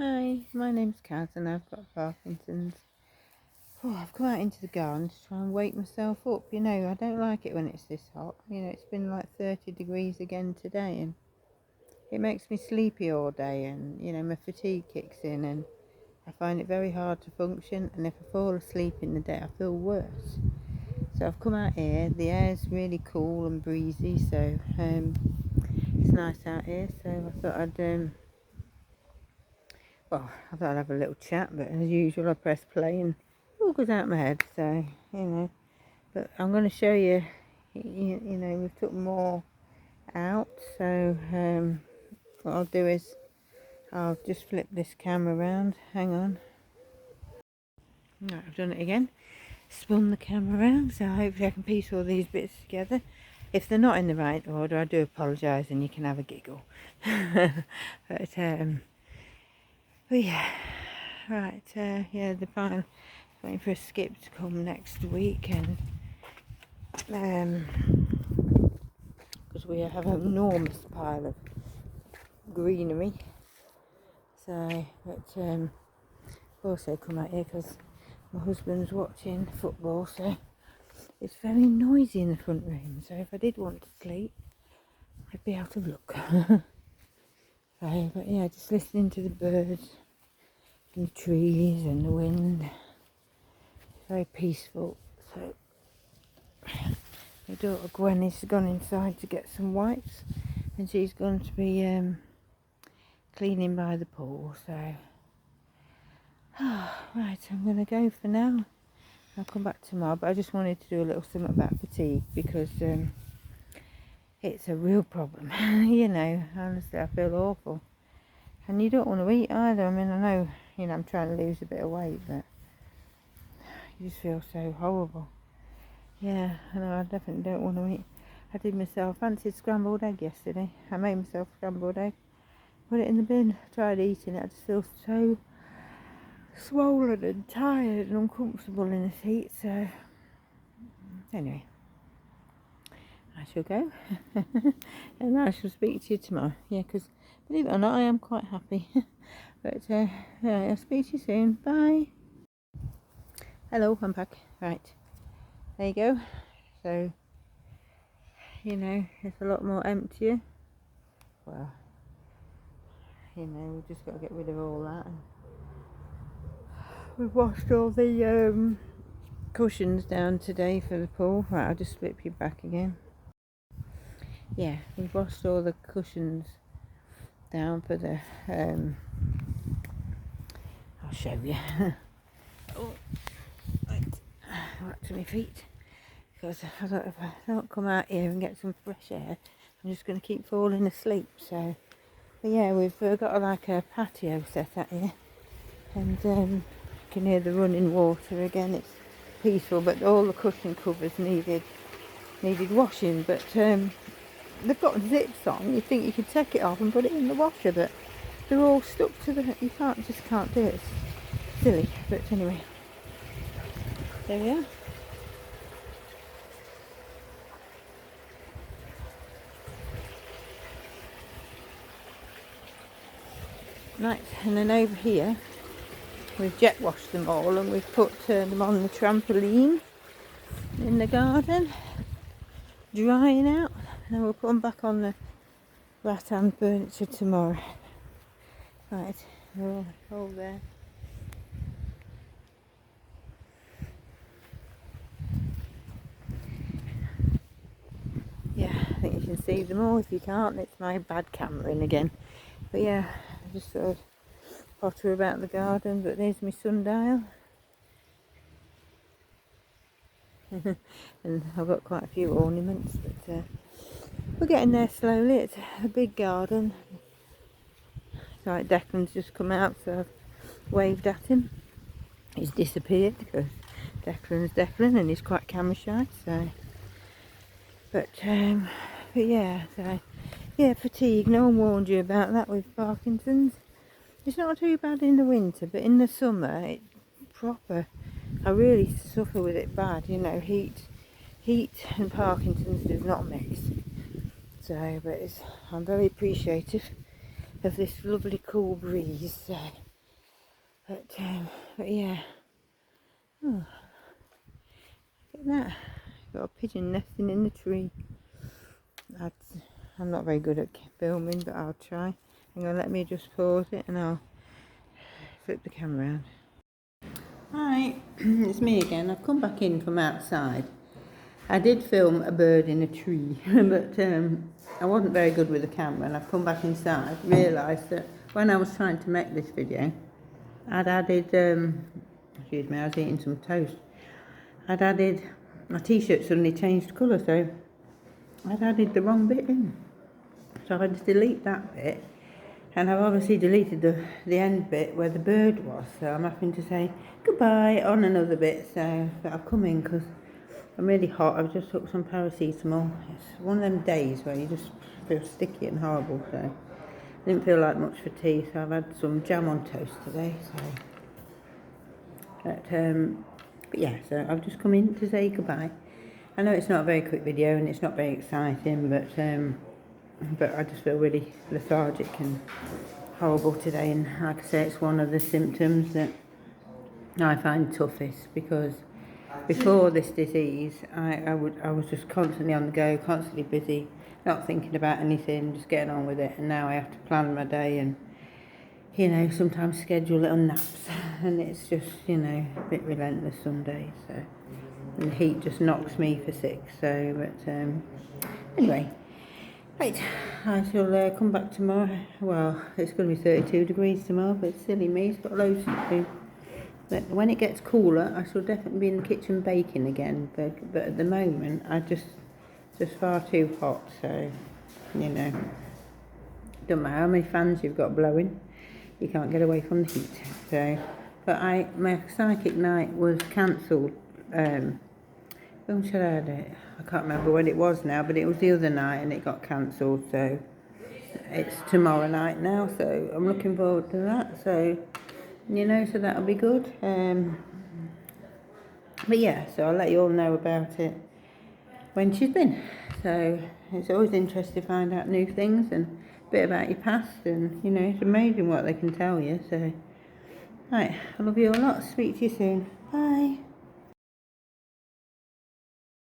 Hi, my name's Kaz and I've got Parkinson's. I've come out into the garden to try and wake myself up. I don't like it when it's this hot. It's been like 30 degrees again today and it makes me sleepy all day and, my fatigue kicks in and I find it very hard to function, and if I fall asleep in the day I feel worse. So I've come out here, the air's really cool and breezy, so it's nice out here, so I thought I'd have a little chat, but as usual I press play and it all goes out my head, so, But I'm going to show you, we've took more out, so what I'll do is I'll just flip this camera around, hang on. Right, I've done it again, spun the camera around, so hopefully I can piece all these bits together. If they're not in the right order, I do apologise and you can have a giggle. But yeah, right, the final, waiting for a skip to come next week, and because we have an enormous pile of greenery, so, but also come out here because my husband's watching football, so it's very noisy in the front room, so if I did want to sleep I'd be out of luck. So, but yeah, just listening to the birds and the trees and the wind. It's very peaceful. So my daughter Gwen has gone inside to get some wipes and she's going to be cleaning by the pool, so right, I'm going to go for now. I'll come back tomorrow, but I just wanted to do a little something about fatigue because it's a real problem. Honestly I feel awful, and you don't want to eat either. I mean, I know, I'm trying to lose a bit of weight, but you just feel so horrible. Yeah, I know, I definitely don't want to eat. I did myself fancied scrambled egg yesterday. I made myself scrambled egg, put it in the bin, tried eating it. I just feel so swollen and tired and uncomfortable in this heat, so anyway, I shall go and I shall speak to you tomorrow. Yeah, because believe it or not I am quite happy. But yeah, I'll speak to you soon. Bye. Hello, I'm back. Right, there you go. So it's a lot more emptier. Well, we've just got to get rid of all that. We've washed all the cushions down today for the pool. Right, I'll just flip you back again. Yeah, we've washed all the cushions down for the I'll show you. Oh, right, back to my feet, because I thought if I don't come out here and get some fresh air I'm just going to keep falling asleep. So but yeah, we've got like a patio set out here, and you can hear the running water again. It's peaceful, but all the cushion covers needed washing, but they've got zips on. You think you could take it off and put it in the washer, but they're all stuck to the, you can't do it. It's silly, but anyway, there we are. Right, and then over here we've jet washed them all, and we've put them on the trampoline in the garden, drying out, and we'll put them back on the rattan furniture tomorrow. Right, they're all there. Yeah, I think you can see them all. If you can't, it's my bad camera in again. But yeah, I just sort of potter about the garden. But there's my sundial. And I've got quite a few ornaments, but we're getting there slowly. It's a big garden. Right, Declan's just come out, so I've waved at him. He's disappeared because Declan's Declan and he's quite camera shy, so but yeah, so yeah, fatigue. No one warned you about that with Parkinson's. It's not too bad in the winter, but in the summer it proper, I really suffer with it bad. Heat and Parkinson's does not mix. So, but I'm very appreciative of this lovely cool breeze. So But yeah. Oh, look at that. Got a pigeon nesting in the tree. I'm not very good at filming, but I'll try. Hang on, let me just pause it and I'll flip the camera around. Hi, it's me again. I've come back in from outside. I did film a bird in a tree, but I wasn't very good with the camera, and I've come back inside, realised that when I was trying to make this video, I'd added, excuse me, I was eating some toast. I'd added, my t-shirt suddenly changed colour, so I'd added the wrong bit in. So I had to delete that bit, and I've obviously deleted the end bit where the bird was, so I'm having to say goodbye on another bit. So but I've come in because I'm really hot. I've just took some paracetamol. It's one of them days where you just feel sticky and horrible, so I didn't feel like much for tea, so I've had some jam on toast today. But yeah, so I've just come in to say goodbye. I know it's not a very quick video and it's not very exciting, but I just feel really lethargic and horrible today, and like I say, it's one of the symptoms that I find toughest, because before this disease I was just constantly on the go, constantly busy, not thinking about anything, just getting on with it, and now I have to plan my day and, you know, sometimes schedule little naps, and it's just, you know, a bit relentless some days, so, and the heat just knocks me for six, so, but anyway. Right, I shall come back tomorrow. Well, it's going to be 32 degrees tomorrow, but silly me, it's got loads to do. But when it gets cooler, I shall definitely be in the kitchen baking again. But at the moment, it's far too hot, so, you know, don't matter how many fans you've got blowing, you can't get away from the heat. So, but my psychic night was cancelled. When should I have it? I can't remember when it was now, but it was the other night and it got cancelled, so it's tomorrow night now, so I'm looking forward to that, so, you know, so that'll be good. But yeah, so I'll let you all know about it when she's been. So it's always interesting to find out new things and a bit about your past, and, you know, it's amazing what they can tell you, so, right, I love you a lot, speak to you soon, bye.